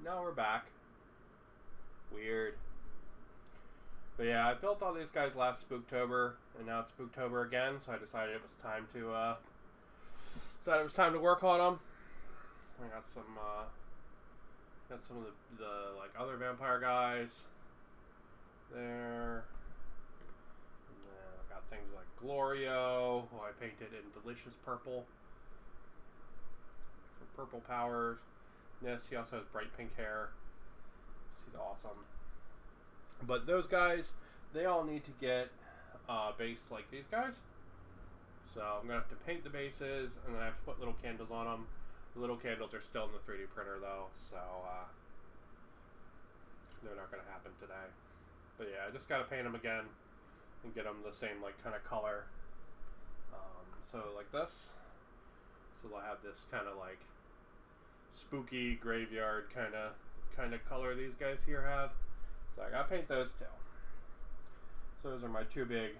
now we're back. Weird. But yeah, I built all these guys last Spooktober, and now it's Spooktober again, so I decided it was time to work on them. I got some of the like other vampire guys there. And then I got things like Glorio, who I painted in delicious purple for purple powers. Yes, he also has bright pink hair. He's awesome. But those guys, they all need to get based like these guys. So I'm going to have to paint the bases, and then I have to put little candles on them. The little candles are still in the 3D printer, though, so they're not going to happen today. But yeah, I just got to paint them again and get them the same like kind of color. So like this. So they'll have this kind of like spooky graveyard kind of color these guys here have. So I gotta paint those too. So those are my two big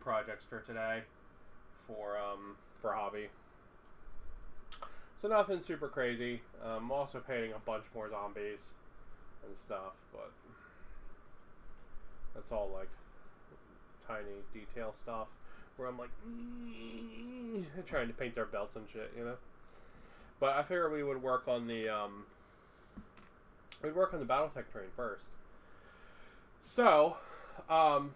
projects for today for hobby. So nothing super crazy. I'm also painting a bunch more zombies and stuff, but that's all like tiny detail stuff where I'm like trying to paint their belts and shit, you know. But I figured we would work on the Battletech terrain first. So, alright,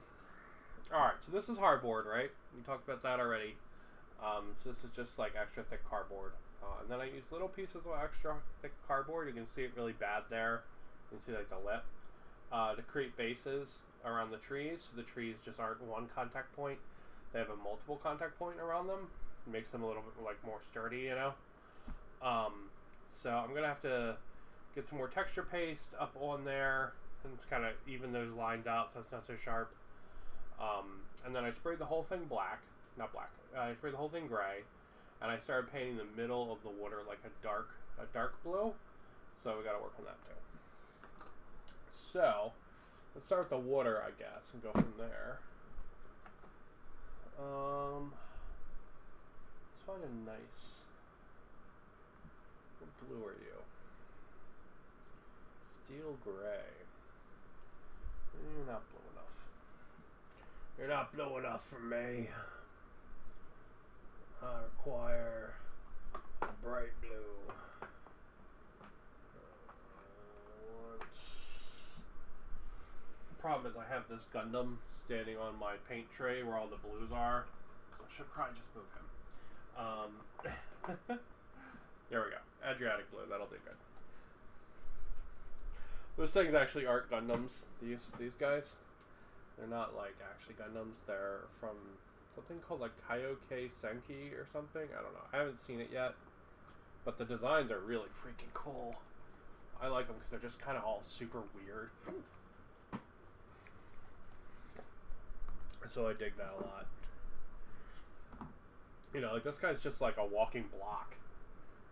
so this is hardboard, right? We talked about that already. So this is just like extra thick cardboard. And then I use little pieces of extra thick cardboard. You can see it really bad there. You can see like the lip. To create bases around the trees. So the trees just aren't one contact point. They have a multiple contact point around them. It makes them a little bit like more sturdy, you know? So I'm going to have to get some more texture paste up on there. And it's kind of even those lines out so it's not so sharp. And then I sprayed the whole thing black. Not black. I sprayed the whole thing gray. And I started painting the middle of the water like a dark blue. So we got to work on that too. So let's start with the water, I guess, and go from there. Let's find a nice... What blue are you? Steel gray. You're not blue enough. You're not blue enough for me. I require bright blue. The problem is I have this Gundam standing on my paint tray where all the blues are. So I should probably just move him. There we go. Adriatic blue. That'll do good. Those things actually aren't Gundams. These guys. They're not like actually Gundams. They're from something called like Kaioke Senki or something. I don't know. I haven't seen it yet. But the designs are really freaking cool. I like them because they're just kind of all super weird. So I dig that a lot. You know, like this guy's just like a walking block.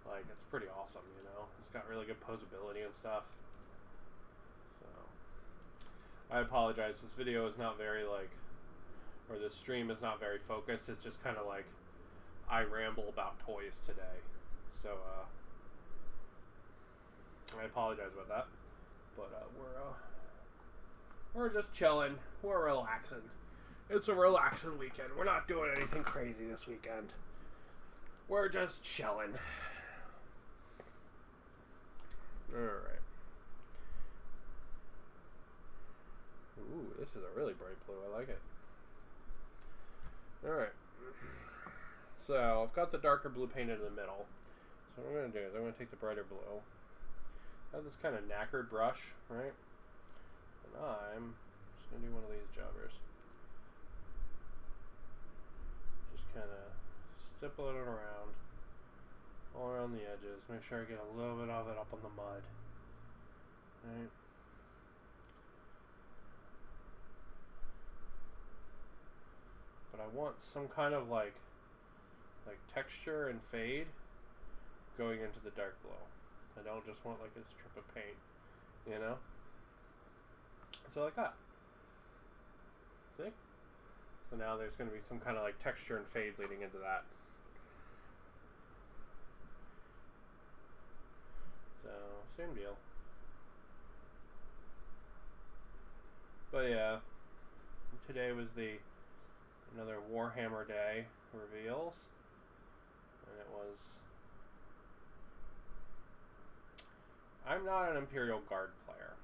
Like, it's pretty awesome, you know? It's got really good posability and stuff. So, I apologize. This video is not very, like, or this stream is not very focused. It's just kind of like, I ramble about toys today. So, I apologize about that. But, we're just chilling. We're relaxing. It's a relaxing weekend. We're not doing anything crazy this weekend. We're just chilling. Alright. Ooh, this is a really bright blue. I like it. Alright. So, I've got the darker blue painted in the middle. So what I'm going to do is I'm going to take the brighter blue. I have this kind of knackered brush, right? And I'm just going to do one of these jobbers. Just kind of stipple it around. All around the edges. Make sure I get a little bit of it up on the mud. Right? But I want some kind of like texture and fade going into the dark blue. I don't just want like a strip of paint, you know? So like that. See? So now there's going to be some kind of like texture and fade leading into that. So, same deal. But yeah, today was another Warhammer Day reveals, and it was. I'm not an Imperial Guard player.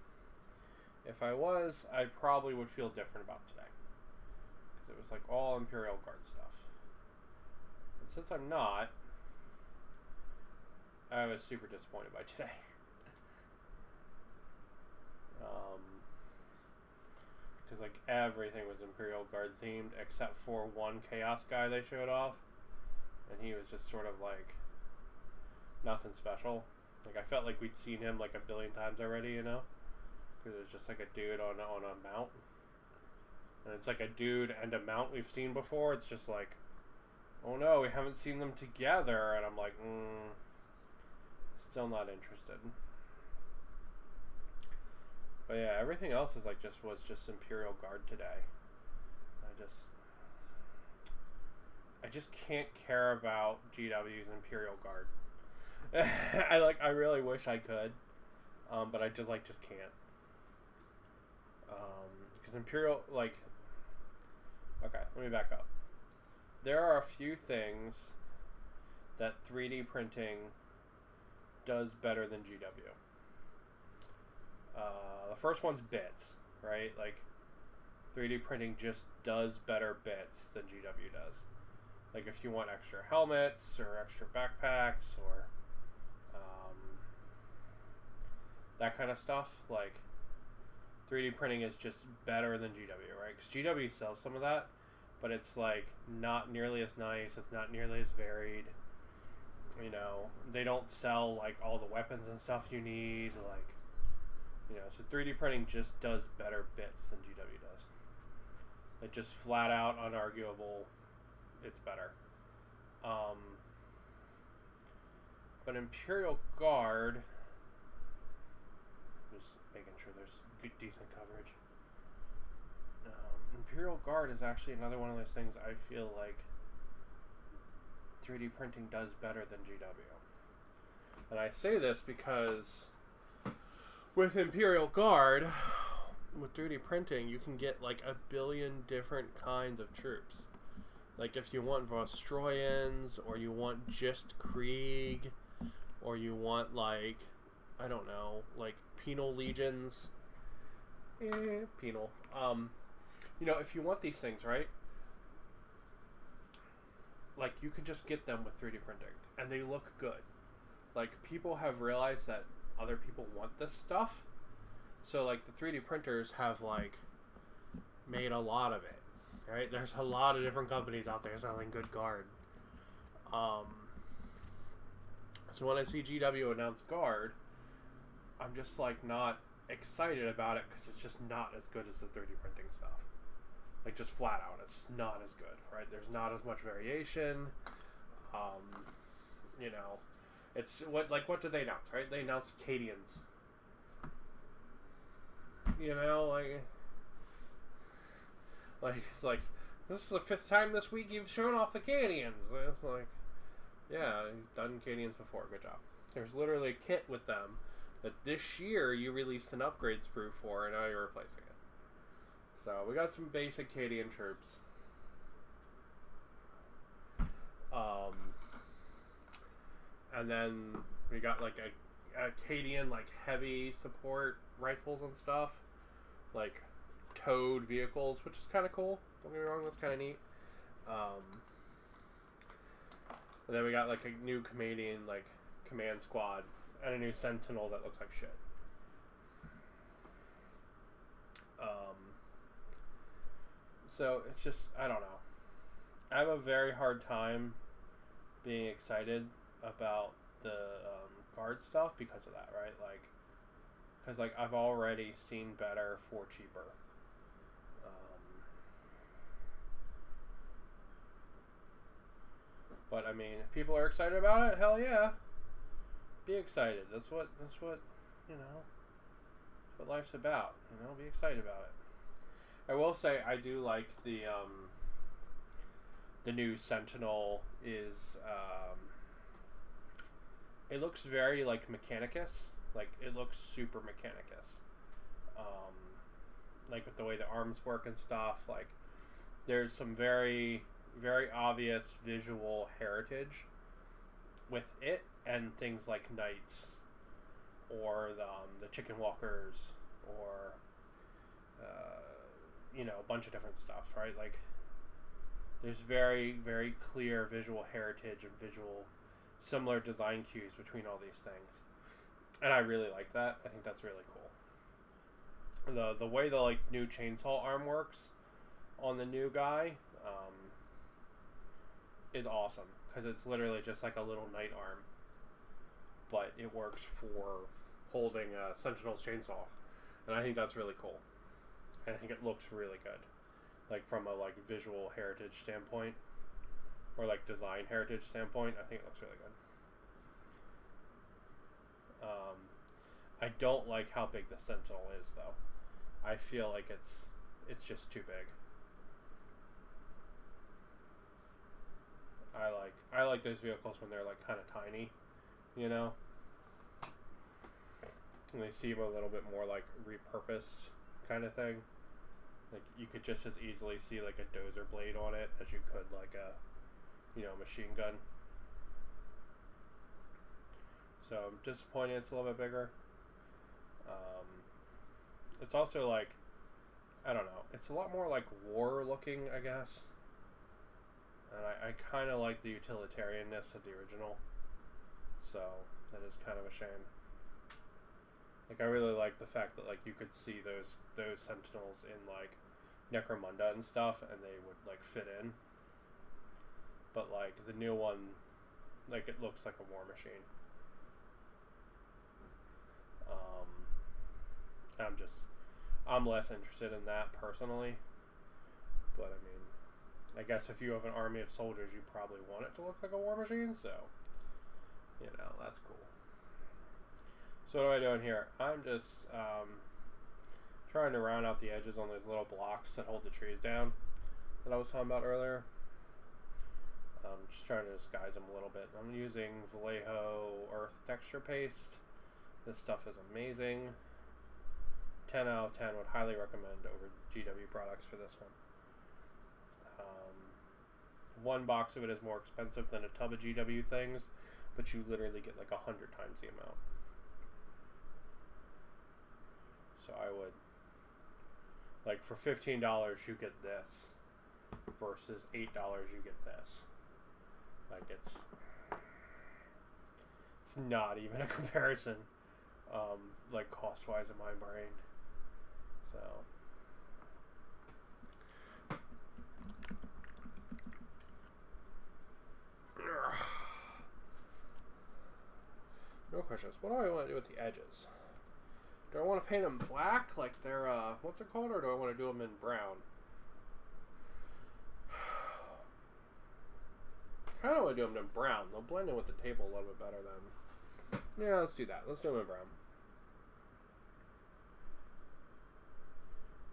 If I was, I probably would feel different about today, because it was like all Imperial Guard stuff. And since I'm not, I was super disappointed by today. Because like everything was Imperial Guard themed except for one Chaos guy they showed off, and he was just sort of like nothing special. Like I felt like we'd seen him like a billion times already, you know, because it was just like a dude on a mount, and it's like a dude and a mount we've seen before. It's just like, oh no, we haven't seen them together, and I'm like, still not interested. But yeah, everything else is like was just Imperial Guard today. I just can't care about GW's Imperial Guard. I really wish I could, but I just can't. Because Imperial, like, okay, let me back up. There are a few things that 3D printing does better than GW. The first one's bits, right? Like, 3D printing just does better bits than GW does. Like, if you want extra helmets or extra backpacks or that kind of stuff, like, 3D printing is just better than GW, right? Because GW sells some of that, but it's, like, not nearly as nice. It's not nearly as varied. You know, they don't sell, like, all the weapons and stuff you need, like, you know, so 3D printing just does better bits than GW does. It just flat out unarguable, it's better. But Imperial Guard, just making sure there's good, decent coverage. Imperial Guard is actually another one of those things I feel like 3D printing does better than GW. And I say this because with Imperial Guard, with 3D printing, you can get like a billion different kinds of troops. Like if you want Vostroyans, or you want just Krieg, or you want like, I don't know, like penal legions. Penal. You know, if you want these things, right? Like you can just get them with 3D printing, and they look good. Like people have realized that other people want this stuff, so like the 3D printers have like made a lot of it, right? There's a lot of different companies out there selling good Guard. So when I see GW announce Guard, I'm just like not excited about it because it's just not as good as the 3D printing stuff. Like just flat out, it's just not as good, right? There's not as much variation. You know, it's just, what did they announce, right? They announced Cadians. You know, like it's like, this is the 5th time this week you've shown off the Cadians. And it's like, yeah, you've done Cadians before. Good job. There's literally a kit with them that this year you released an upgrade sprue for, and now you're replacing it. So we got some basic Cadian troops. And then we got like a Cadian like heavy support rifles and stuff, like towed vehicles, which is kind of cool. Don't get me wrong, that's kind of neat. And then we got like a new Canadian like command squad and a new Sentinel that looks like shit. So it's just, I don't know. I have a very hard time being excited about the Guard stuff because of that, right? Like, because like I've already seen better for cheaper. But I mean, if people are excited about it, hell yeah, be excited. That's what you know. That's what life's about. You know, be excited about it. I will say I do like the new Sentinel is it looks very like Mechanicus, like it looks super Mechanicus, like with the way the arms work and stuff. Like, there's some very, very obvious visual heritage with it, and things like knights, or the chicken walkers, or a bunch of different stuff, right? Like, there's very, very clear visual heritage and visual similar design cues between all these things, and I really like that. I think that's really cool. The way the like new chainsaw arm works on the new guy is awesome, because it's literally just like a little knight arm, but it works for holding a Sentinel's chainsaw, and I think that's really cool. And I think it looks really good, like from a like visual heritage standpoint, or like design heritage standpoint. I think it looks really good. I don't like how big the Sentinel is, though. I feel like it's just too big. I like those vehicles when they're like kind of tiny, you know, and they seem a little bit more like repurposed kind of thing. Like, you could just as easily see like a dozer blade on it as you could like a machine gun. So I'm disappointed it's a little bit bigger. It's also like, I don't know, it's a lot more like war looking, I guess. And I kind of like the utilitarianness of the original. So that is kind of a shame. Like, I really like the fact that like you could see those Sentinels in like Necromunda and stuff, and they would like fit in. But like the new one, like, it looks like a war machine. I'm less interested in that personally. But I mean, I guess if you have an army of soldiers, you probably want it to look like a war machine, so that's cool. So what am I doing here? I'm just trying to round out the edges on those little blocks that hold the trees down that I was talking about earlier. Just trying to disguise them a little bit. I'm using Vallejo earth texture paste. This stuff is amazing. 10 out of 10, would highly recommend over GW products for this one. One box of it is more expensive than a tub of GW things, but you literally get like 100 times the amount. So I would, like, for $15 you get this, versus $8 you get this. Like, it's not even a comparison, like, cost-wise in my brain. So no questions. What do I want to do with the edges? Do I want to paint them black, like they're what's it called, or do I want to do them in brown? I kind of want to do them in brown. They'll blend in with the table a little bit better then. Yeah, let's do that. Let's do them in brown.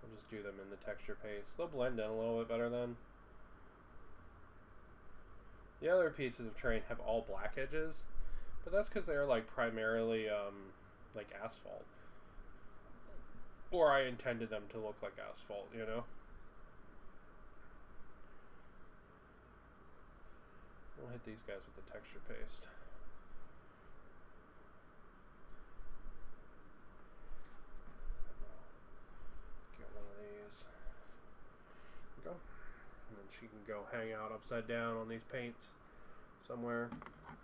I'll just do them in the texture paste. They'll blend in a little bit better then. The other pieces of terrain have all black edges, but that's because they're like primarily like asphalt. Or I intended them to look like asphalt, you know? We'll hit these guys with the texture paste. Get one of these. There we go. And then she can go hang out upside down on these paints somewhere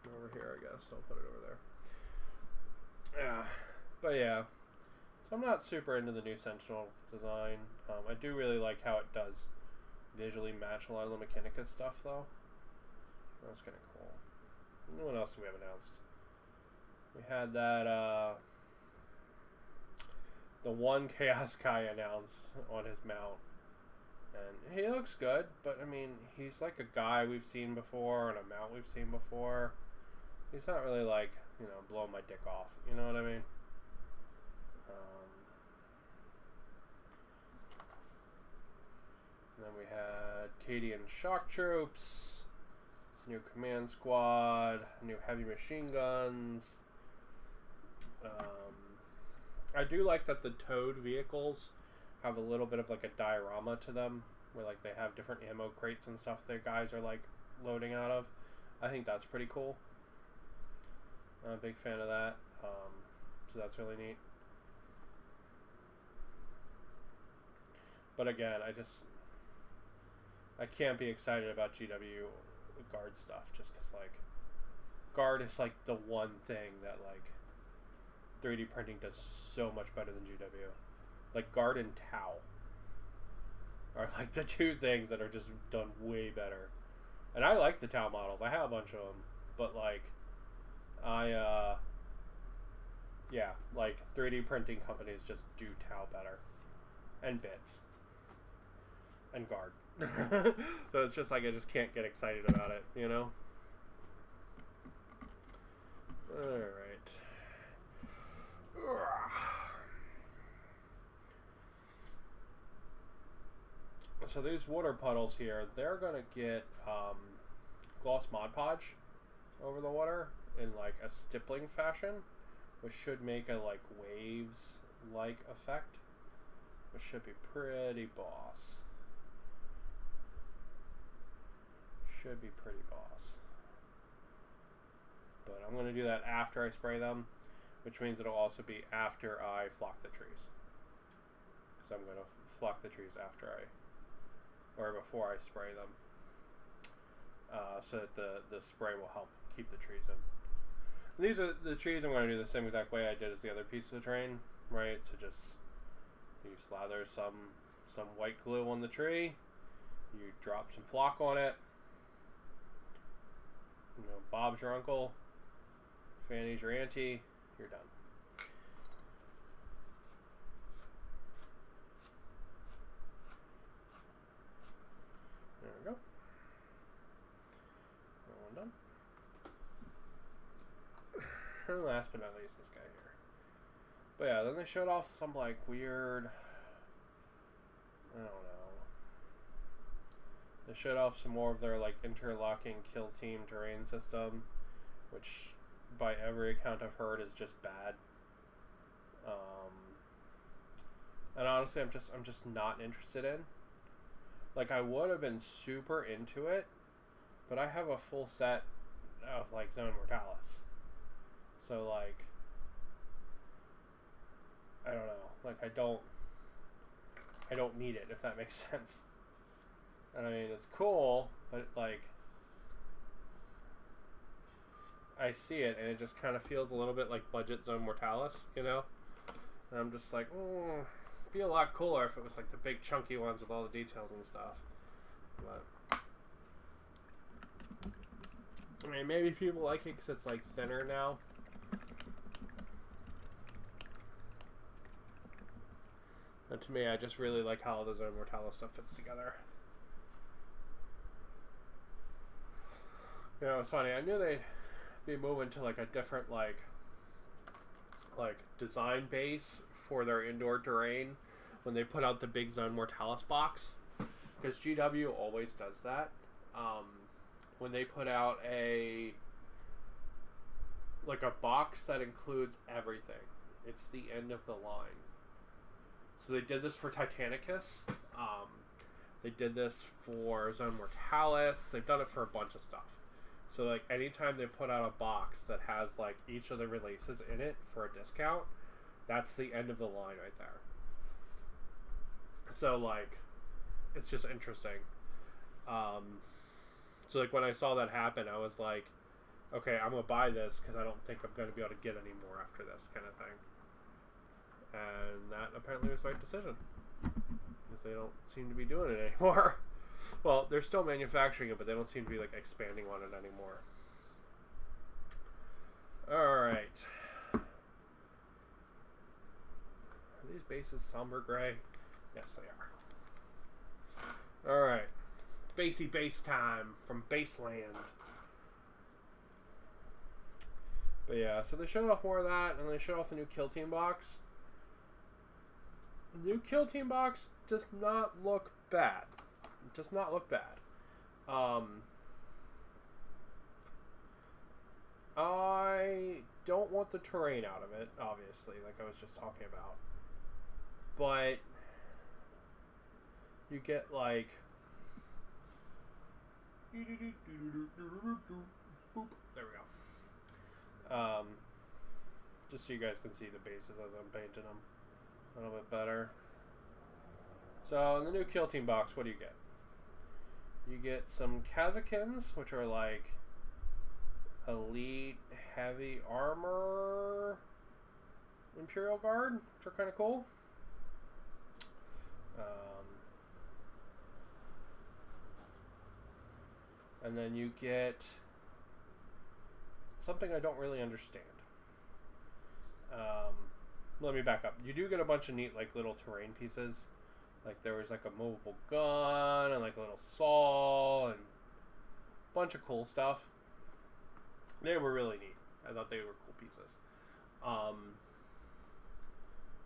over here, I guess. I'll put it over there. Yeah, but yeah. So I'm not super into the new Sentinel design. I do really like how it does visually match a lot of the Mechanica stuff, though. That's kind of cool. What else do we have announced? We had that, the one Chaos guy announced on his mount. And he looks good, but I mean, he's like a guy we've seen before and a mount we've seen before. He's not really like, blowing my dick off. You know what I mean? And then we had Cadian shock troops, new command squad, new heavy machine guns. I do like that the towed vehicles have a little bit of like a diorama to them, where like they have different ammo crates and stuff their guys are like loading out of. I think that's pretty cool. I'm a big fan of that. So that's really neat. But again, I can't be excited about GW Guard stuff just because like Guard is like the one thing that like 3D printing does so much better than GW. Like Guard and Tau are like the two things that are just done way better. And I like the Tau models. I have a bunch of them, but like yeah, like 3D printing companies just do Tau better, and Bits, and Guard. So it's just like I just can't get excited about it, you know? Alright. So these water puddles here, they're gonna get gloss Mod Podge over the water in like a stippling fashion, which should make a like waves like effect, which should be pretty boss. Should be pretty boss. But I'm going to do that after I spray them, which means it'll also be after I flock the trees. Because I'm going to flock the trees after or before I spray them. So that the spray will help keep the trees in. And these are the trees I'm going to do the same exact way I did as the other piece of the terrain, right? So just you slather some white glue on the tree, you drop some flock on it. You know, Bob's your uncle, Fanny's your auntie, you're done. There we go. One done. And last but not least, this guy here. But yeah, then they showed off some like weird, I don't know. They showed off some more of their like interlocking kill team terrain system, which by every account I've heard is just bad. And honestly, I'm just not interested in. Like I would have been super into it, but I have a full set of like Zone Mortalis. So like I don't know. Like I don't need it, if that makes sense. And I mean, it's cool, but like, I see it, and it just kind of feels a little bit like budget Zone Mortalis, you know? And I'm just like, it'd be a lot cooler if it was like the big chunky ones with all the details and stuff. But, I mean, maybe people like it because it's like thinner now. And to me, I just really like how all the Zone Mortalis stuff fits together. You know, it's funny. I knew they'd be moving to like a different like design base for their indoor terrain when they put out the big Zone Mortalis box, because GW always does that. When they put out a box that includes everything, it's the end of the line. So they did this for Titanicus. They did this for Zone Mortalis. They've done it for a bunch of stuff. So like anytime they put out a box that has like each of the releases in it for a discount, that's the end of the line right there. So like it's just interesting. So like when I saw that happen, I was like, okay, I'm gonna buy this because I don't think I'm gonna be able to get any more after this kind of thing. And that apparently was the right decision, because they don't seem to be doing it anymore. Well, they're still manufacturing it, but they don't seem to be like expanding on it anymore. Alright. Are these bases somber gray? Yes, they are. Alright. Basey base time from Baseland. But yeah, so they showed off more of that, and they showed off the new Kill Team box. The new Kill Team box does not look bad. It does not look bad. I don't want the terrain out of it, obviously, like I was just talking about. But you get like boop, there we go. Just so you guys can see the bases as I'm painting them a little bit better. So in the new Kill Team box, what do you get? You get some Kazakins, which are like elite heavy armor Imperial Guard, which are kind of cool. And then you get something I don't really understand. Let me back up. You do get a bunch of neat like little terrain pieces. Like there was like a movable gun and like a little saw and a bunch of cool stuff. They were really neat. I thought they were cool pieces.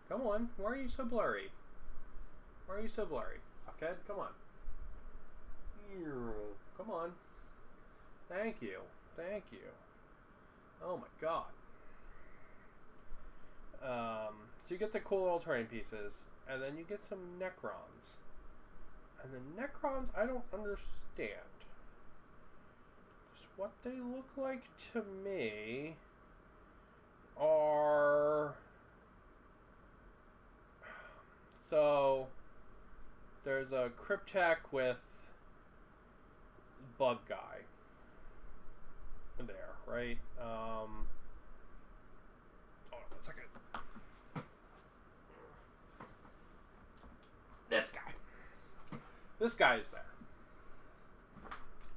Come on. Why are you so blurry? Why are you so blurry? Okay, come on. Come on. Thank you. Thank you. Oh my god. So you get the cool little terrain pieces, and then you get some Necrons. And the Necrons, I don't understand. Because what they look like to me are... So, there's a Cryptek with Bug Guy. There, right? Hold on 1 second. This guy. This guy is there.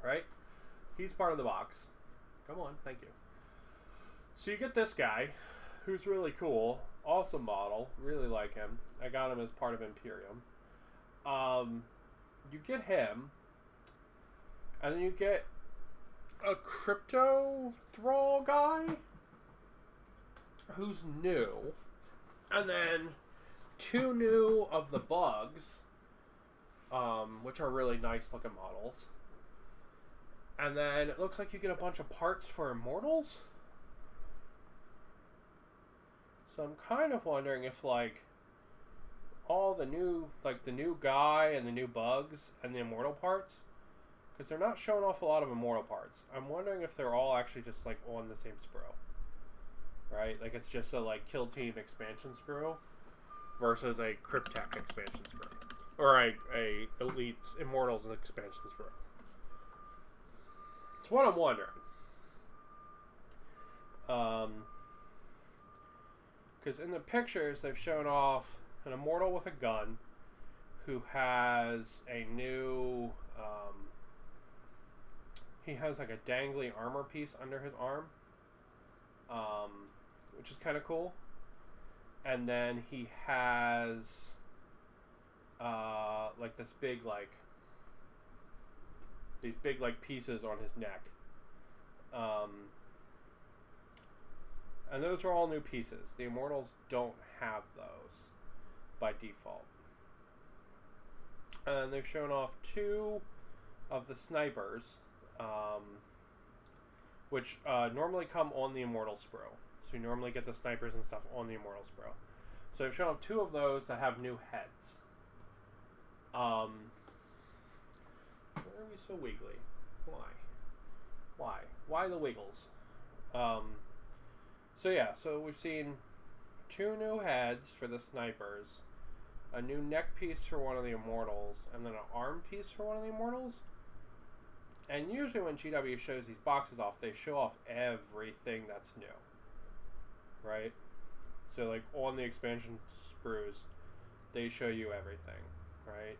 Right? He's part of the box. Come on, thank you. So you get this guy, who's really cool. Awesome model. Really like him. I got him as part of Imperium. You get him. And then you get a Crypto Thrall guy who's new. And then 2 new of the bugs, which are really nice looking models. And then it looks like you get a bunch of parts for Immortals. So I'm kind of wondering if like all the new, like the new guy and the new bugs and the Immortal parts, because they're not showing off a lot of Immortal parts. I'm wondering if they're all actually just like on the same sprue. Right? Like it's just a like Kill Team expansion sprue versus a Cryptek expansion sprue. Or a Elite Immortals and expansion sprue. It's what I'm wondering. Because in the pictures they've shown off an Immortal with a gun who has a new he has like a dangly armor piece under his arm, which is kind of cool. And then he has like this big like these big like pieces on his neck, and those are all new pieces. The Immortals don't have those by default. And they've shown off 2 of the snipers, which normally come on the Immortal sprue. So you normally get the snipers and stuff on the Immortal sprue. So they've shown off 2 of those that have new heads. Why are we so wiggly? Why? Why the wiggles? So yeah, so we've seen 2 new heads for the snipers, a new neck piece for one of the Immortals, and then an arm piece for one of the Immortals. And usually when GW shows these boxes off, they show off everything that's new. Right? So like on the expansion sprues, they show you everything. Right?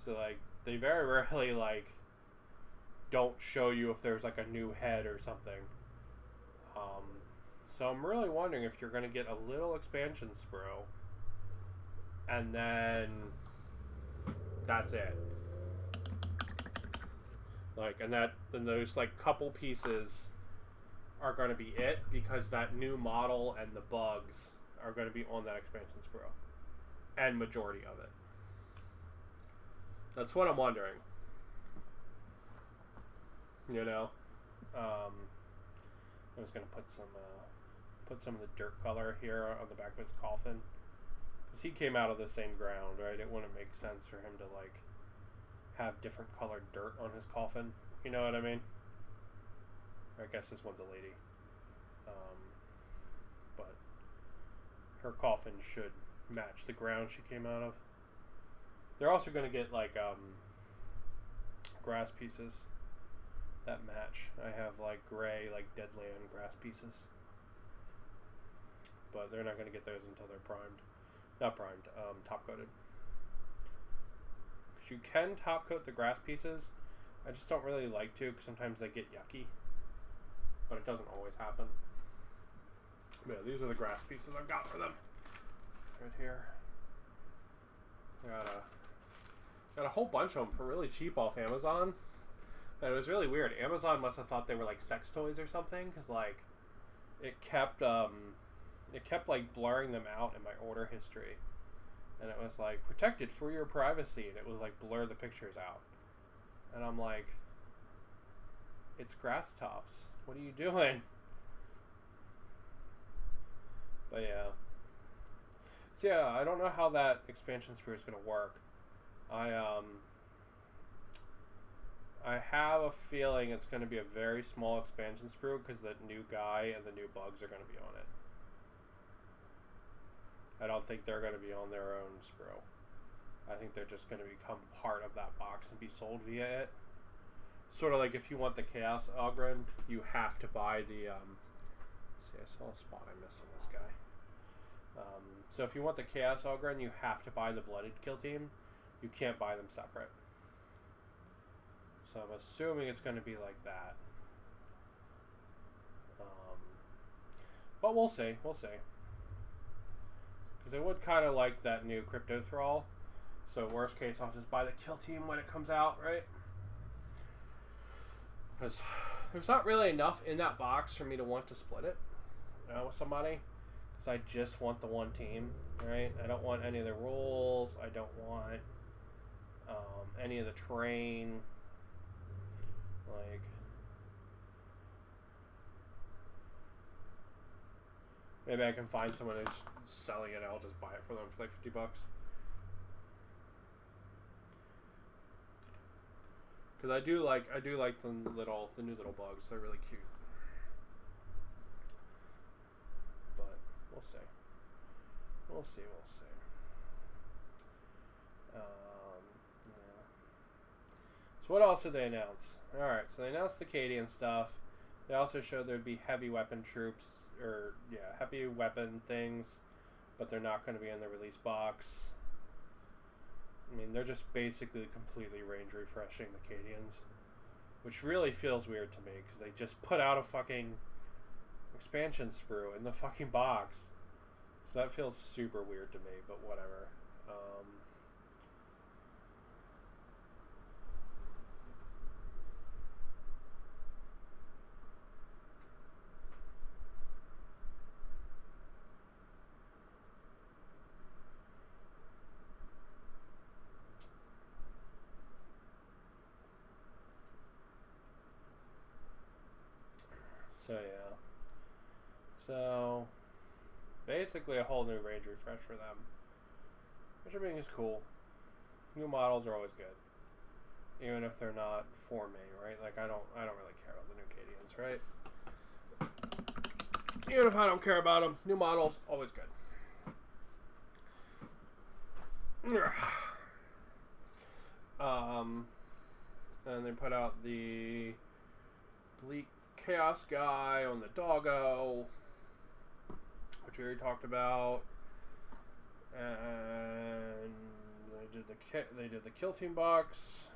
So like they very rarely like don't show you if there's like a new head or something. So I'm really wondering if you're going to get a little expansion sprue and then that's it. Like, and those like couple pieces are going to be it, because that new model and the bugs are going to be on that expansion sprue, and majority of it. That's what I'm wondering. You know, I'm just going to put some of the dirt color here on the back of his coffin, he came out of the same ground, right? It wouldn't make sense for him to, like, have different colored dirt on his coffin. You know what I mean? I guess this one's a lady. But her coffin should match the ground she came out of. They're also going to get, like, grass pieces that match. I have, like, gray, like, Deadland grass pieces. But they're not going to get those until they're primed. Not primed, top-coated. Because you can top-coat the grass pieces. I just don't really like to, because sometimes they get yucky. But it doesn't always happen. Yeah, these are the grass pieces I've got for them. Right here. Got a whole bunch of them for really cheap off Amazon. And it was really weird. Amazon must have thought they were like sex toys or something, because like it kept like blurring them out in my order history. And it was like protected for your privacy, and it would like blur the pictures out. And I'm like, it's grass tufts. What are you doing? But yeah. So yeah, I don't know how that expansion sprue is going to work. I have a feeling it's going to be a very small expansion sprue because the new guy and the new bugs are going to be on it. I don't think they're going to be on their own sprue. I think they're just going to become part of that box and be sold via it. Sort of like if you want the Chaos Ogryn, you have to buy the... see, I saw a spot I missed on this guy. So if you want the Chaos Ogryn, you have to buy the Blooded Kill Team. You can't buy them separate. So I'm assuming it's going to be like that. But we'll see. We'll see. Because I would kind of like that new Crypto Thrall. So worst case, I'll just buy the Kill Team when it comes out, right? Because there's not really enough in that box for me to want to split it with somebody. Because I just want the one team, right? I don't want any of the rules. I don't want any of the terrain. Like, maybe I can find someone who's selling it. I'll just buy it for them for like $50. Because I do like the new little bugs. They're really cute. But we'll see. We'll see. Yeah. So what else did they announce? Alright, so they announced the Cadian stuff. They also showed there'd be heavy weapon troops, heavy weapon things, but they're not going to be in the release box. I mean, they're just basically completely range refreshing the Cadians, which really feels weird to me, because they just put out a fucking expansion sprue in the fucking box. So that feels super weird to me, but whatever. So yeah. So basically a whole new range refresh for them, which I think is cool. New models are always good, even if they're not for me, right? Like I don't really care about the new Cadians, right? Even if I don't care about them, new models always good. And they put out the Bleak Chaos guy on the doggo, which we already talked about, and they did the Kill Team box.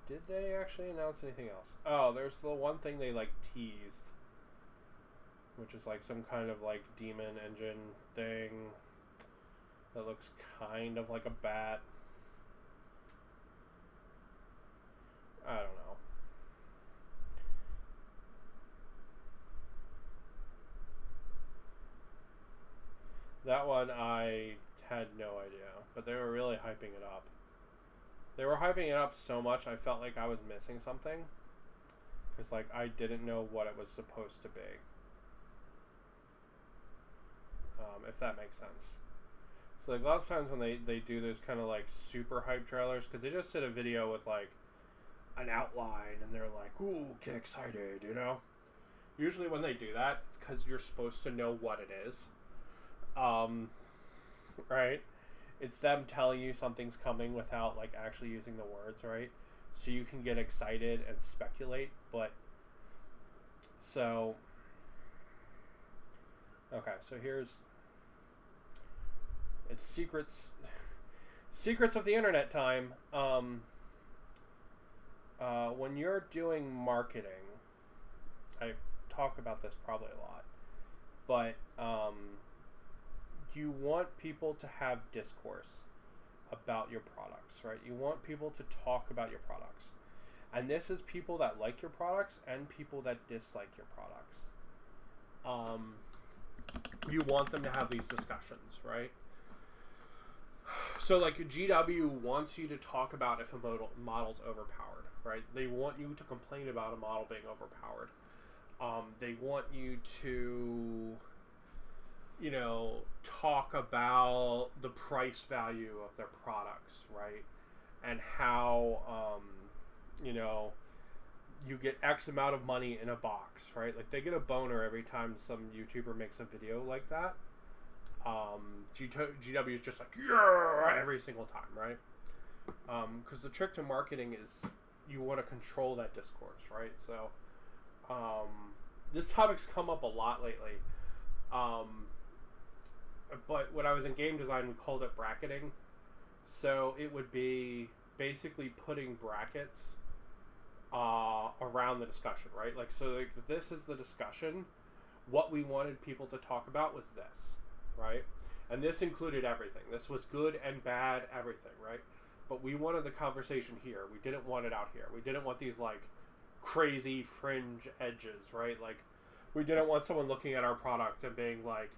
Did they actually announce anything else? Oh, there's the one thing they like teased, which is like some kind of like demon engine thing that looks kind of like a bat. I don't know. That one I had no idea, but they were really hyping it up. They were hyping it up so much I felt like I was missing something, because like I didn't know what it was supposed to be. If that makes sense. So like a lot of times when they do those kind of like super hype trailers, because they just did a video with like an outline and they're like, ooh, get excited, you know? Usually when they do that, it's because you're supposed to know what it is. Right? It's them telling you something's coming without like actually using the words, right? So you can get excited and speculate, but so okay, so it's secrets of the internet time. When you're doing marketing, I talk about this probably a lot, but you want people to have discourse about your products, right? You want people to talk about your products. And this is people that like your products and people that dislike your products. You want them to have these discussions, right? So like GW wants you to talk about if a model's overpowered, right? They want you to complain about a model being overpowered. They want you to, you know, talk about the price value of their products, right? And how, you know, you get X amount of money in a box, right? Like they get a boner every time some YouTuber makes a video like that. GW is just like, yeah, every single time, right? Because the trick to marketing is you want to control that discourse, right? So, this topic's come up a lot lately. But when I was in game design, we called it bracketing. So it would be basically putting brackets around the discussion, right? Like, so like, this is the discussion. What we wanted people to talk about was this, right? And this included everything. This was good and bad, everything, right? But we wanted the conversation here. We didn't want it out here. We didn't want these, like, crazy fringe edges, right? Like, we didn't want someone looking at our product and being like,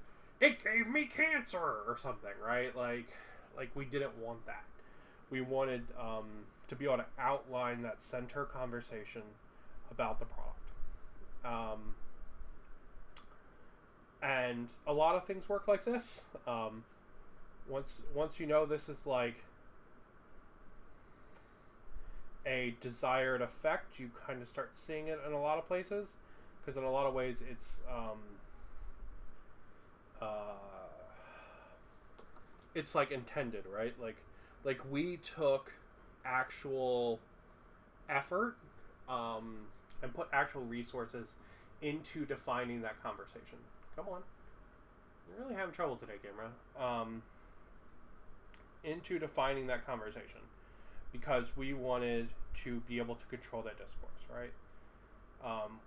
it gave me cancer or something, right? Like we didn't want that. We wanted to be able to outline that center conversation about the product. And a lot of things work like this. Once you know this is like a desired effect, you kind of start seeing it in a lot of places, because in a lot of ways it's like intended, right? Like we took actual effort and put actual resources into defining that conversation. Come on, you're really having trouble today, camera. Into defining that conversation, because we wanted to be able to control that discourse, right?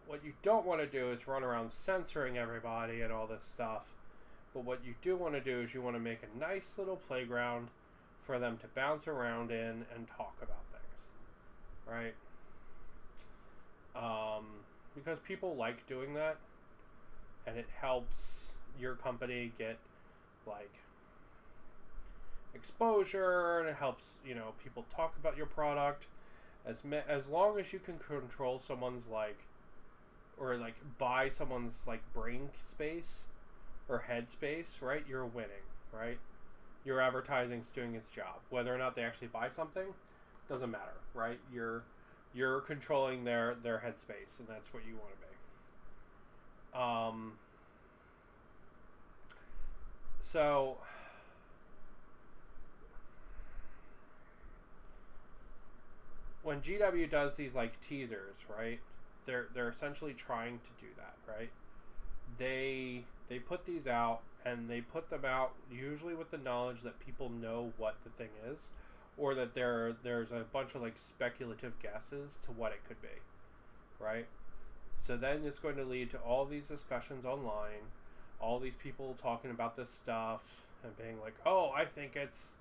What you don't want to do is run around censoring everybody and all this stuff. But what you do want to do is you want to make a nice little playground for them to bounce around in and talk about things, right? Because people like doing that, and it helps your company get like exposure, and it helps, you know, people talk about your product. As long as you can control someone's like, or like buy someone's like brain space or head space, right? You're winning, right? Your advertising's doing its job. Whether or not they actually buy something doesn't matter, right? You're controlling their head space, and that's what you want to be. So when GW does these like teasers, right? They're essentially trying to do that, right? They put these out, and they put them out usually with the knowledge that people know what the thing is, or that there's a bunch of like speculative guesses to what it could be, right? So then it's going to lead to all these discussions online, all these people talking about this stuff and being like, oh, I think it's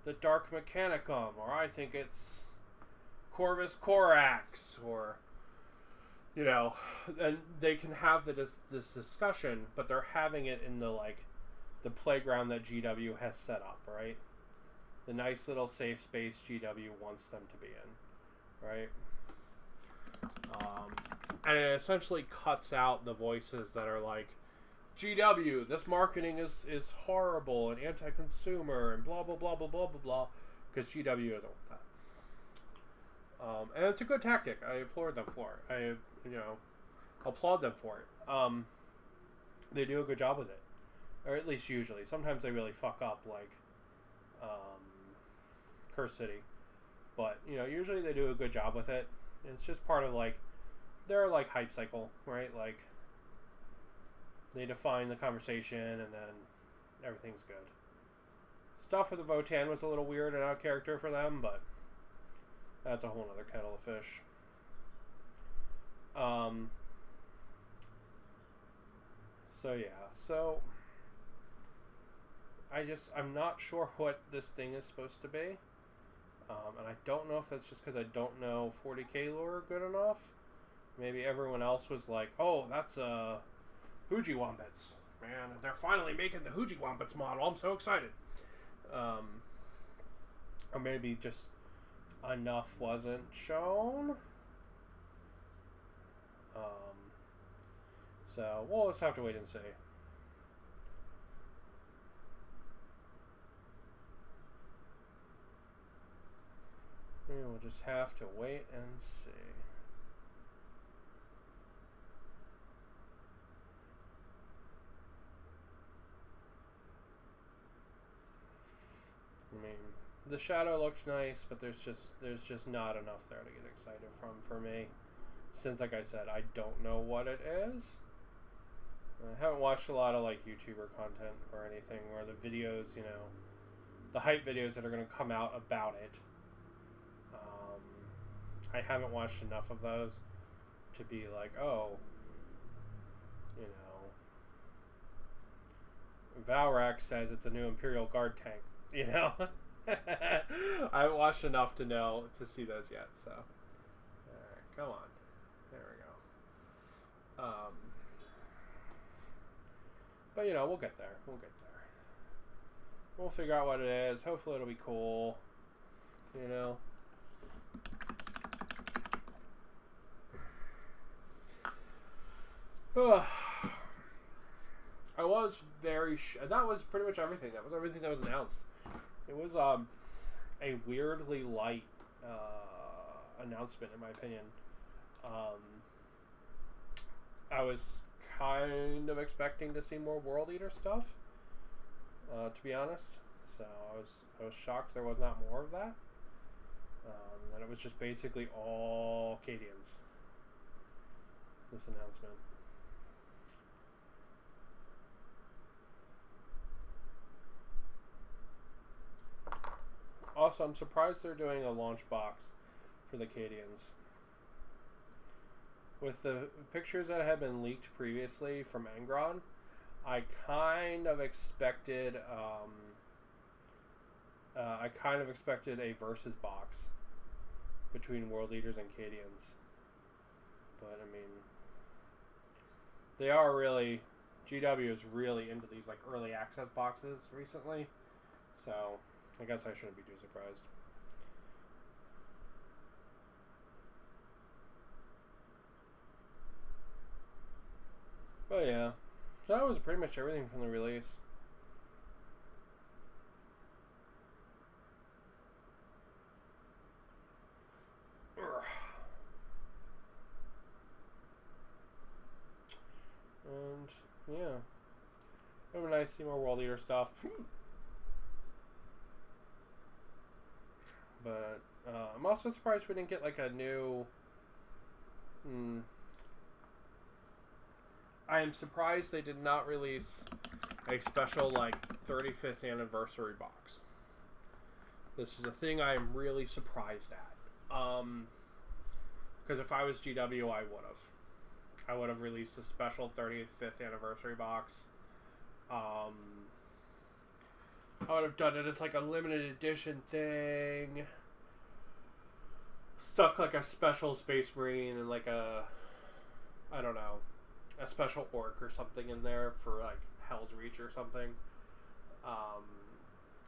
the Dark Mechanicum, or I think it's Corvus Corax, or, you know, and they can have this discussion, but they're having it in the like the playground that GW has set up, right? The nice little safe space GW wants them to be in, right? And it essentially cuts out the voices that are like GW, this marketing is horrible and anti-consumer and blah blah blah blah blah blah blah, because GW isn't with that. And it's a good tactic. I applaud them for it. Applaud them for it. They do a good job with it, or at least usually. Sometimes they really fuck up, like Curse City, but usually they do a good job with it. And it's just part of like their like hype cycle, right? Like they define the conversation, and then everything's good. Stuff with the Votan was a little weird and out of character for them, but that's a whole other kettle of fish. So I'm not sure what this thing is supposed to be. And I don't know if that's just because I don't know 40k lore good enough. Maybe everyone else was like, oh, that's Hooji Wombats. Man, they're finally making the Hooji Wombats model. I'm so excited. Or maybe just enough wasn't shown. So we'll just have to wait and see. We'll just have to wait and see. I mean, the shadow looks nice, but there's just not enough there to get excited from for me. Since, like I said, I don't know what it is. I haven't watched a lot of like YouTuber content or anything where the videos, the hype videos that are going to come out about it. I haven't watched enough of those to be like, oh, Valrak says it's a new Imperial Guard tank. I haven't watched enough to see those yet. So, all right, come on, there we go. But we'll get there. We'll figure out what it is. Hopefully, it'll be cool. I was very that was pretty much everything. That was everything that was announced. It was a weirdly light announcement, in my opinion. I was kind of expecting to see more World Eater stuff, to be honest. So I was shocked there was not more of that. And it was just basically all Cadians. This announcement. Also, I'm surprised they're doing a launch box for the Cadians. With the pictures that had been leaked previously from Angron, I kind of expected a versus box between World Leaders and Cadians. But I mean, GW is really into these like early access boxes recently, so I guess I shouldn't be too surprised. But yeah, so that was pretty much everything from the release. And yeah, it would be nice to see more World Eater stuff. But I'm also surprised we didn't get like a new. I am surprised they did not release a special like 35th anniversary box. This is a thing I am really surprised at. Because if I was GW, I would have released a special 35th anniversary box. I would have done it as like a limited edition thing. Stuck like a special Space Marine and like a special orc or something in there for like Hell's Reach or something.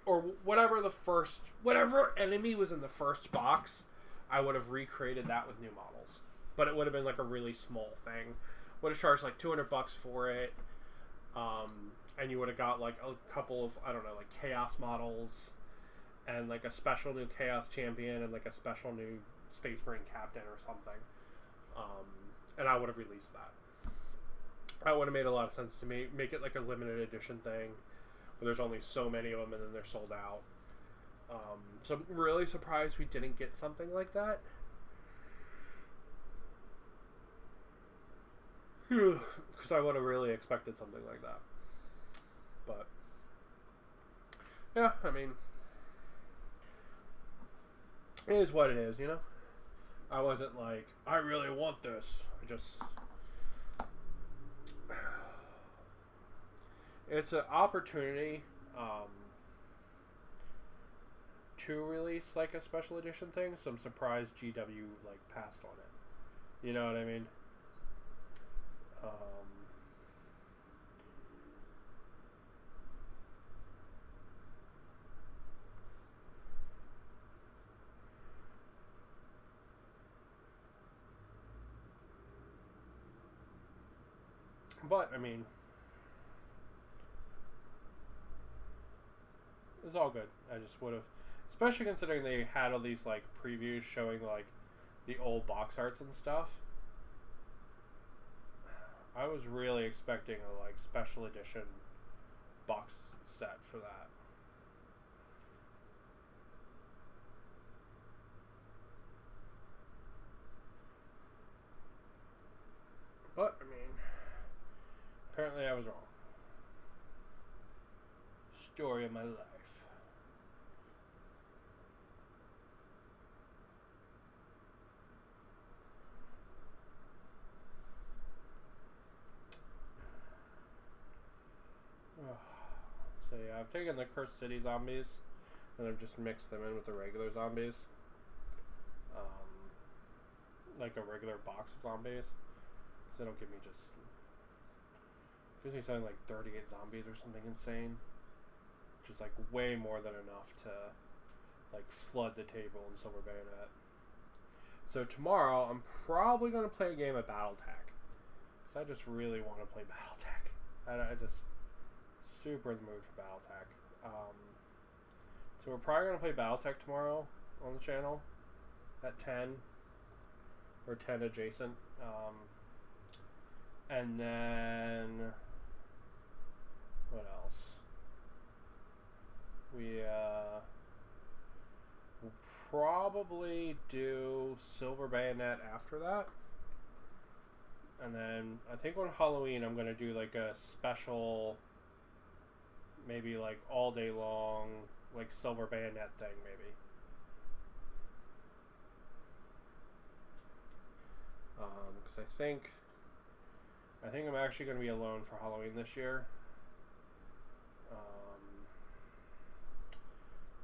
Or whatever enemy was in the first box, I would have recreated that with new models. But it would have been like a really small thing. Would have charged like $200 for it. And you would have got like a couple of, I don't know, like chaos models and like a special new chaos champion and like a special new Space Marine captain or something. And I would have released that. That would have made a lot of sense to me. Make it like a limited edition thing where there's only so many of them and then they're sold out. So I'm really surprised we didn't get something like that. Because I would have really expected something like that. But yeah, I mean, it is what it is, you know? I wasn't like, I really want this. It's an opportunity to release like a special edition thing, so I'm surprised GW like passed on it. You know what I mean? But I mean, it's all good. I just would have, especially considering they had all these like previews showing like the old box arts and stuff. I was really expecting a like special edition box set for that. But I mean, apparently I was wrong. Story of my life. So yeah, I've taken the Cursed City zombies and I've just mixed them in with the regular zombies. Like a regular box of zombies. So they don't give me just... gives me something like 38 zombies or something insane. Which is like way more than enough to like flood the table in Silver Bayonet. So tomorrow I'm probably going to play a game of Battletech. Because I just really want to play Battletech. I just... super in the mood for Battletech. So we're probably going to play Battletech tomorrow on the channel at 10 or 10 adjacent. And then what else? We'll probably do Silver Bayonet after that. And then I think on Halloween I'm going to do like a special, maybe like all day long, like Silver Bayonet thing, maybe. Because I think I'm actually going to be alone for Halloween this year.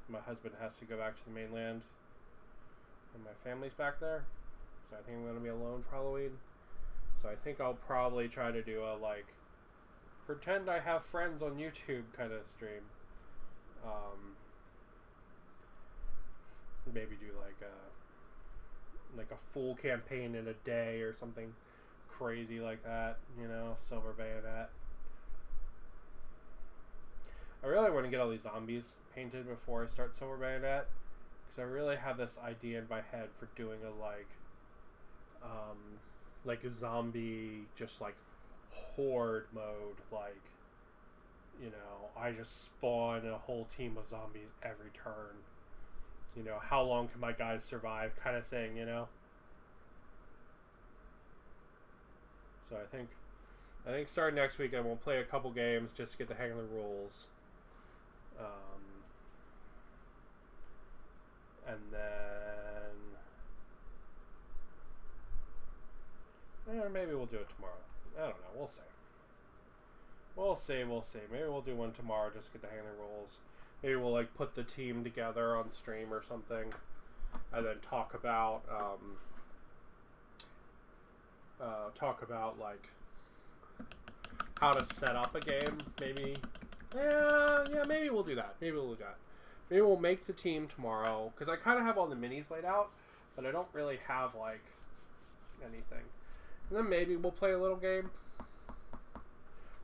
My husband has to go back to the mainland, and my family's back there, so I think I'm going to be alone for Halloween. So I think I'll probably try to do a like pretend I have friends on YouTube kind of stream. Maybe do like a full campaign in a day or something crazy like that, you know, Silver Bayonet. I really want to get all these zombies painted before I start Silver Bayonet, because I really have this idea in my head for doing a like a zombie, just like horde mode, like, you know, I just spawn a whole team of zombies every turn. You know, how long can my guys survive kind of thing, you know? So I think starting next week, we'll play a couple games just to get the hang of the rules. And then maybe we'll do it tomorrow. I don't know. We'll see. We'll see. Maybe we'll do one tomorrow just to get the hang of the rules. Maybe we'll like put the team together on stream or something, and then talk about like how to set up a game. Maybe, yeah. Maybe we'll do that. Maybe we'll make the team tomorrow, because I kind of have all the minis laid out, but I don't really have like anything. And then maybe we'll play a little game.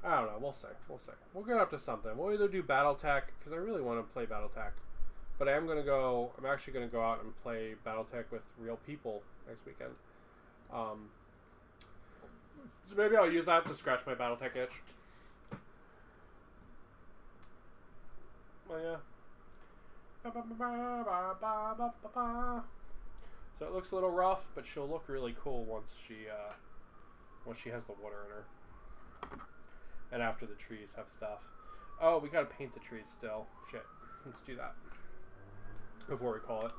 I don't know. We'll see. We'll see. We'll get up to something. We'll either do Battletech, because I really want to play Battletech. But I'm actually going to go out and play Battletech with real people next weekend. So maybe I'll use that to scratch my Battletech itch. Oh, yeah. So it looks a little rough, but she'll look really cool once she has the water in her. And after the trees have stuff. Oh, we gotta paint the trees still. Shit. Let's do that before we call it.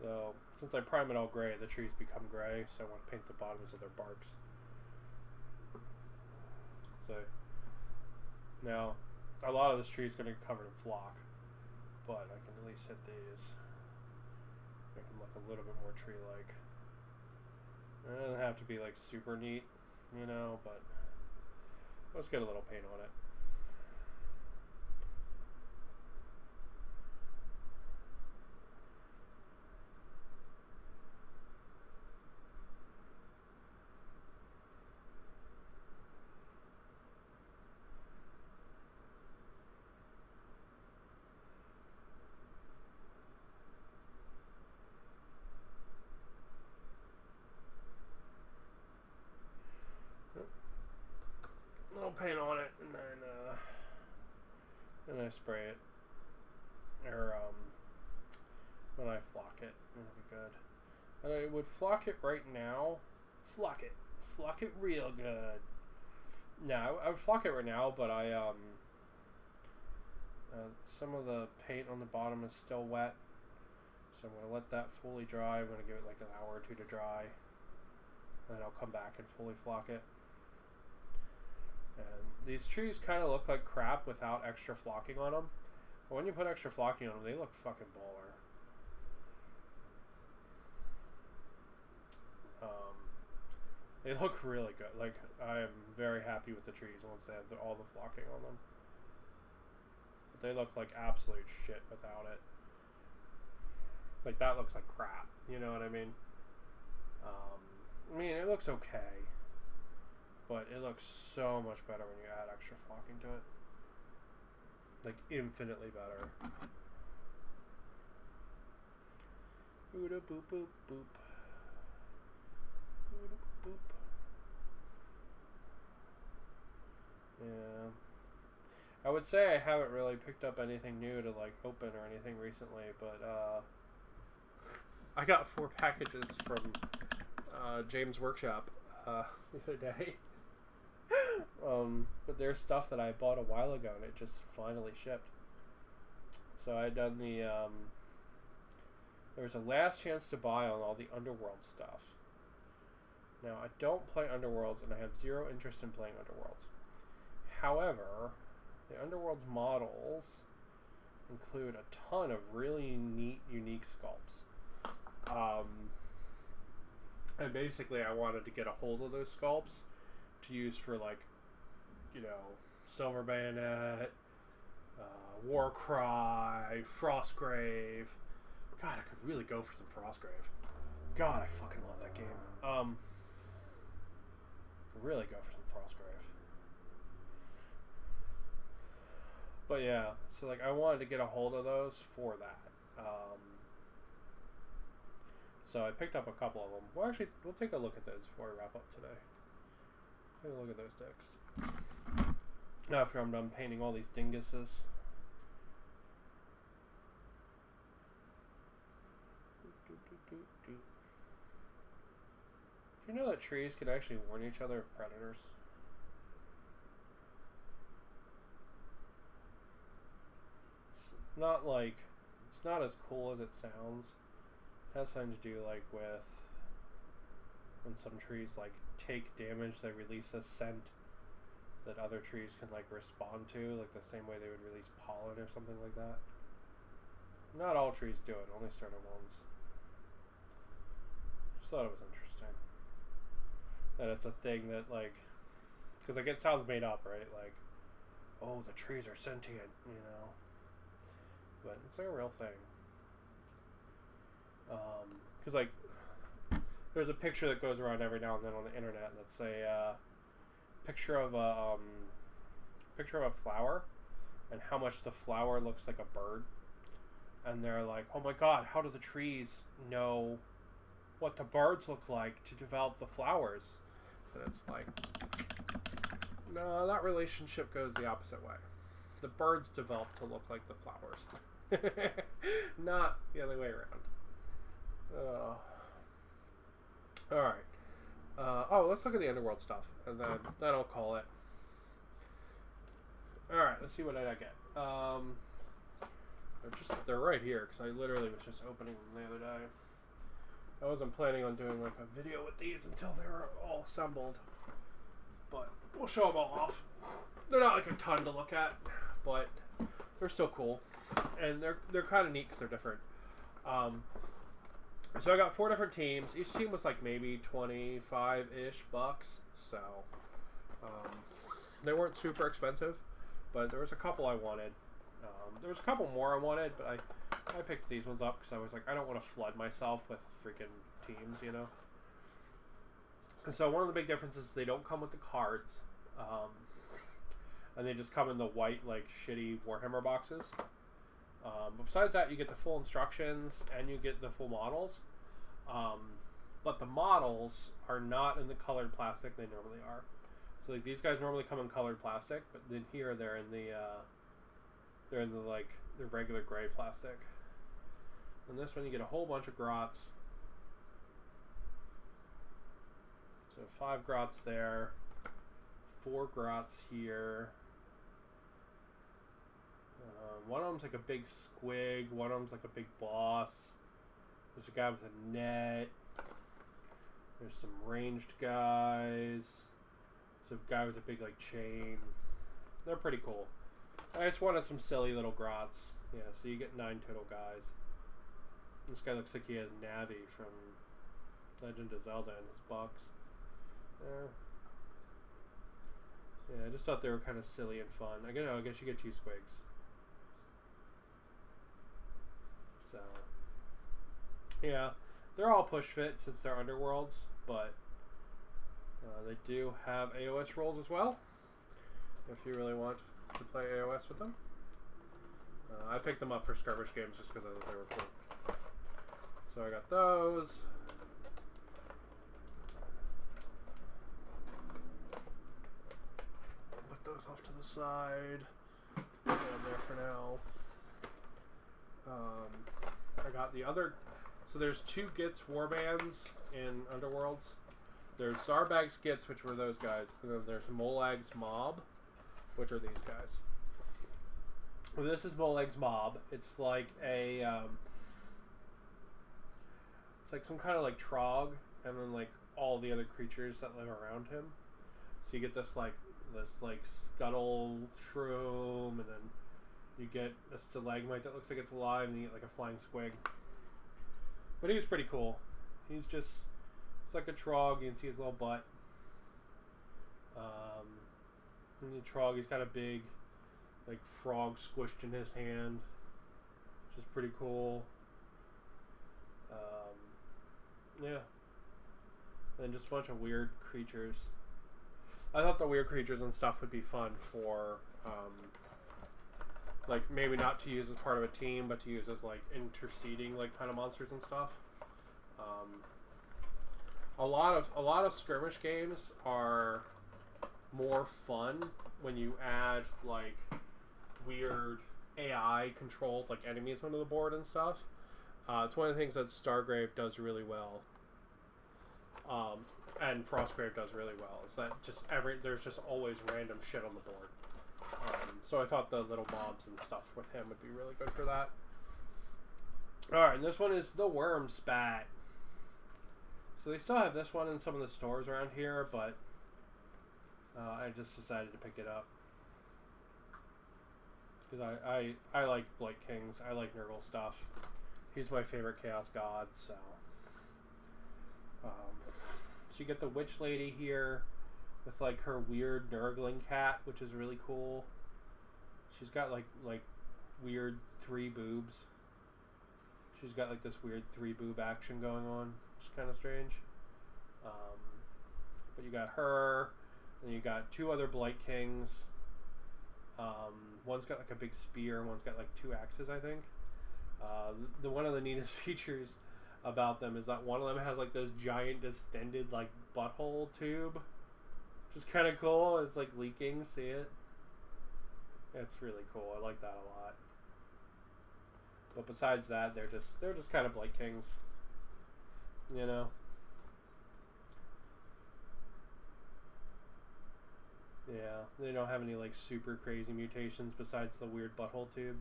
So, since I prime it all gray, the trees become gray, so I want to paint the bottoms of their barks. So, now, a lot of this tree is going to get covered in flock, but I can at least hit these. Make them look a little bit more tree-like. It doesn't have to be, like, super neat, you know, but let's get a little paint on it. Paint on it, and then I spray it, or when I flock it, it'll be good. And I would flock it right now, flock it real good. No, I would flock it right now, but some of the paint on the bottom is still wet, so I'm gonna let that fully dry. I'm gonna give it like an hour or two to dry, and then I'll come back and fully flock it. And these trees kind of look like crap without extra flocking on them. But when you put extra flocking on them, they look fucking baller. They look really good. Like, I am very happy with the trees once they have all the flocking on them. But they look like absolute shit without it. Like, that looks like crap. You know what I mean? I mean, it looks okay. But it looks so much better when you add extra flocking to it. Like, infinitely better. Booda boop boop boop. Booda boop boop. Yeah. I would say I haven't really picked up anything new to, like, open or anything recently, but, I got 4 packages from, James' workshop, the other day. But there's stuff that I bought a while ago and it just finally shipped. So I had done the there was a last chance to buy on all the Underworld stuff. Now I don't play Underworlds and I have zero interest in playing Underworlds. However, the Underworlds models include a ton of really neat, unique sculpts. And basically I wanted to get a hold of those sculpts to use for, like, you know, Silver Bayonet, Warcry, Frostgrave. God, I could really go for some Frostgrave. God, I fucking love that game. Could really go for some Frostgrave. But yeah, so, like, I wanted to get a hold of those for that. So I picked up a couple of them. Well, actually, we'll take a look at those before we wrap up today. Take a look at those decks. After I'm done painting all these dinguses. Do you know that trees can actually warn each other of predators? It's not like, it's not as cool as it sounds. It has something to do, like, with when some trees, like, take damage, they release a scent that other trees can, like, respond to, like the same way they would release pollen or something like that. Not all trees do it, only certain ones. Just thought it was interesting. That it's a thing that, like, because, like, it sounds made up, right? Like, oh, the trees are sentient, you know? But it's like a real thing. Because, like, there's a picture that goes around every now and then on the internet that's a picture of a flower, and how much the flower looks like a bird. And they're like, oh my god, how do the trees know what the birds look like to develop the flowers? And it's like, no, that relationship goes the opposite way. The birds develop to look like the flowers. Not the other way around. Alright. Let's look at the underworld stuff, and then I'll call it. Alright, let's see what I get. They're right here, because I literally was just opening them the other day. I wasn't planning on doing like a video with these until they were all assembled. But we'll show them all off. They're not like a ton to look at, but they're still cool. And they're kind of neat because they're different. So I got 4 different teams. Each team was like maybe 25-ish bucks. So they weren't super expensive, but there was a couple I wanted. There was a couple more I wanted, but I picked these ones up because I was like, I don't want to flood myself with freaking teams, you know? And so one of the big differences is they don't come with the cards. And they just come in the white, like, shitty Warhammer boxes. But besides that, you get the full instructions and you get the full models. But the models are not in the colored plastic they normally are. So, like, these guys normally come in colored plastic, but then here they're in the like the regular gray plastic. And this one you get a whole bunch of grots. So 5 grots there, 4 grots here. One of them's like a big squig. One of them's like a big boss. There's a guy with a net. There's some ranged guys. There's a guy with a big like chain. They're pretty cool. I just wanted some silly little grots. Yeah, so you get 9 total guys. This guy looks like he has Navi from Legend of Zelda in his box. Yeah, I just thought they were kind of silly and fun. I guess you get 2 squigs. So, yeah, they're all push fit since they're underworlds, but they do have AOS rolls as well, if you really want to play AOS with them. I picked them up for skirmish games just because I thought they were cool. So I got those. Put those off to the side. Put them there for now. I got the other. So there's 2 Gits warbands in Underworlds. There's Zarbag's Gits, which were those guys, and then there's Molag's Mob, which are these guys. Well, this is Molag's Mob. It's like a, it's like some kind of like Trog, and then like all the other creatures that live around him. So you get this like scuttle shroom, and then you get a stalagmite that looks like it's alive, and you get like a flying squig. But he's pretty cool. He's like a Trog. You can see his little butt. And the Trog, he's got a big, like, frog squished in his hand, which is pretty cool. Yeah. And just a bunch of weird creatures. I thought the weird creatures and stuff would be fun for, like, maybe not to use as part of a team, but to use as, like, interceding, like, kind of monsters and stuff. A lot of skirmish games are more fun when you add like weird AI controlled like enemies onto the board and stuff. It's one of the things that Stargrave does really well, and Frostgrave does really well. Is that just there's just always random shit on the board. So I thought the little mobs and stuff with him would be really good for that. All right, and this one is the Worm Spat. So they still have this one in some of the stores around here, but I just decided to pick it up because I like Blight Kings. I like Nurgle stuff. He's my favorite Chaos God. So you get the Witch Lady here with like her weird Nurgling cat, which is really cool. She's got like weird 3 boobs. She's got like this weird 3 boob action going on, which is kind of strange. Um, but you got her, and you got 2 other Blight Kings. One's got like a big spear, one's got like 2 axes, I think. The one of the neatest features about them is that one of them has like this giant distended like butthole tube, which is kind of cool. It's like leaking. See it? It's really cool. I like that a lot. But besides that, they're just kind of Blight Kings, you know. Yeah, they don't have any like super crazy mutations besides the weird butthole tube,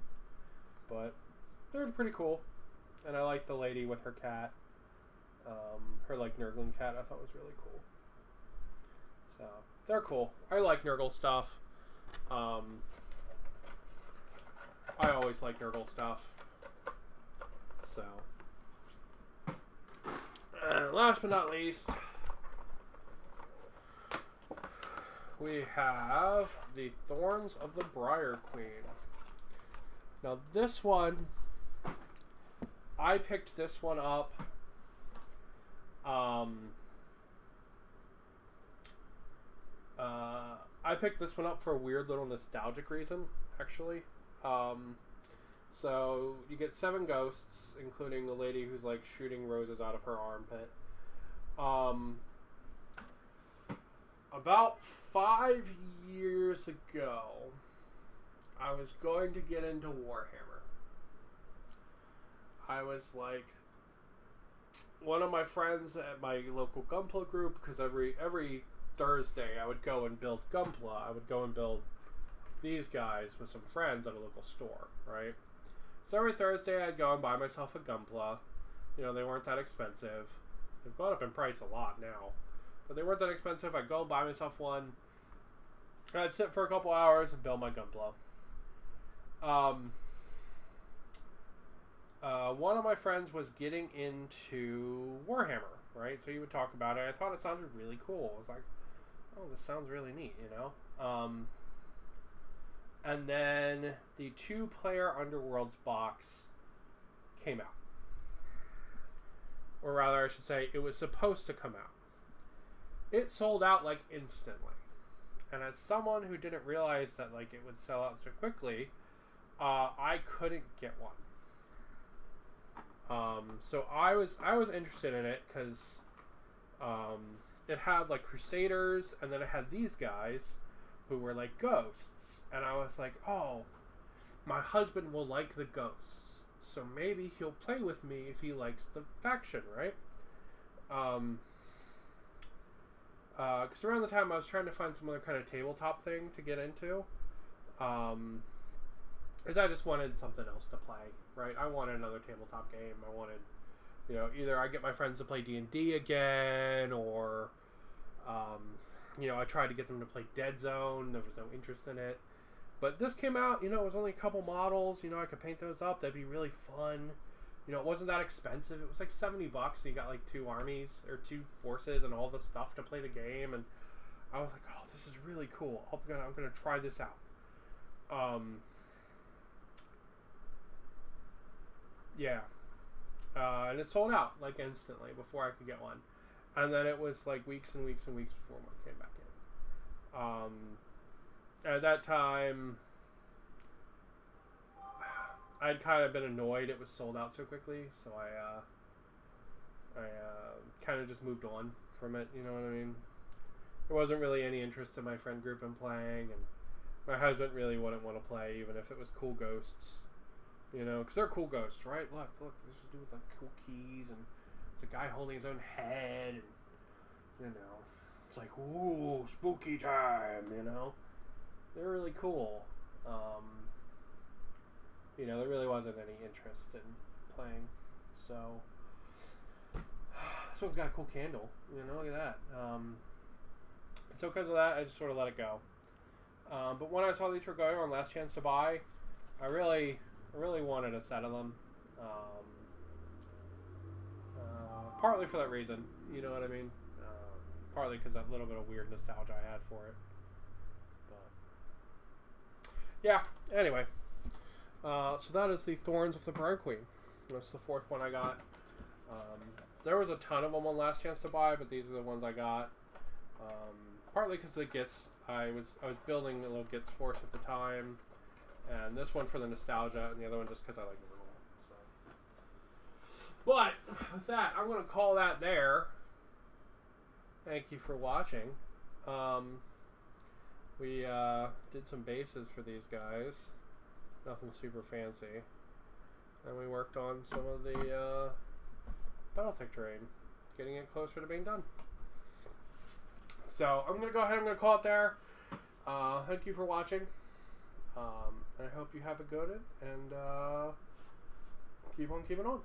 but they're pretty cool. And I like the lady with her cat, her like Nurgling cat. I thought was really cool. So they're cool. I like Nurgle stuff. I always like Nurgle stuff. So last but not least, we have the Thorns of the Briar Queen. Now this one, I picked this one up. I picked this one up for a weird little nostalgic reason, actually. So you get 7 ghosts, including the lady who's like shooting roses out of her armpit. About 5 years ago, I was going to get into Warhammer. I was like, one of my friends at my local Gunpla group, because every Thursday I would go and build Gunpla. I would go and build these guys with some friends at a local store, right? So every Thursday I'd go and buy myself a Gunpla. You know, they weren't that expensive. They've gone up in price a lot now, but they weren't that expensive. I'd go and buy myself one. I'd sit for a couple hours and build my Gunpla. One of my friends was getting into Warhammer, right? So he would talk about it. I thought it sounded really cool. I was like, oh, this sounds really neat, you know? And then the 2-player Underworlds box came out. Or rather, I should say, it was supposed to come out. It sold out, like, instantly. And as someone who didn't realize that, like, it would sell out so quickly, I couldn't get one. So I was interested in it because it had like Crusaders, and then it had these guys who were like ghosts, and I was like, oh, my husband will like the ghosts, so maybe he'll play with me if he likes the faction, right? Because around the time I was trying to find some other kind of tabletop thing to get into, because I just wanted something else to play, right? I wanted another tabletop game. I wanted, you know, either I get my friends to play D&D again, or, you know, I tried to get them to play Dead Zone. There was no interest in it. But this came out, you know, it was only a couple models. You know, I could paint those up. That'd be really fun. You know, it wasn't that expensive. It was like $70, and you got like 2 armies, or 2 forces, and all the stuff to play the game. And I was like, oh, this is really cool. I'm gonna try this out. Yeah. And it sold out, like, instantly before I could get one. And then it was, like, weeks and weeks and weeks before one came back in. At that time, I'd kind of been annoyed it was sold out so quickly, so I kind of just moved on from it, you know what I mean? There wasn't really any interest in my friend group in playing, and my husband really wouldn't want to play, even if it was cool ghosts. You know, because they're cool ghosts, right? Look, this is dude with like cool keys, and it's a guy holding his own head, and, you know, it's like, ooh, spooky time, you know? They're really cool. You know, there really wasn't any interest in playing, so this one's got a cool candle, you know, look at that. So because of that, I just sort of let it go. But when I saw these were going on Last Chance to Buy, I really wanted a set of them. Partly for that reason, you know what I mean? Partly because that little bit of weird nostalgia I had for it. But yeah, anyway. So that is the Thorns of the Briar Queen. That's the 4th one I got. There was a ton of them on Last Chance to Buy, but these are the ones I got. Partly because of the Gits. I was building the little Gits Force at the time, and this one for the nostalgia, and the other one just because I like the little one. So. But with that, I'm going to call that there. Thank you for watching. We did some bases for these guys. Nothing super fancy. And we worked on some of the Battletech terrain, getting it closer to being done. So I'm going to go ahead and I'm going to call it there. Thank you for watching. I hope you have a good one, and keep on keeping on.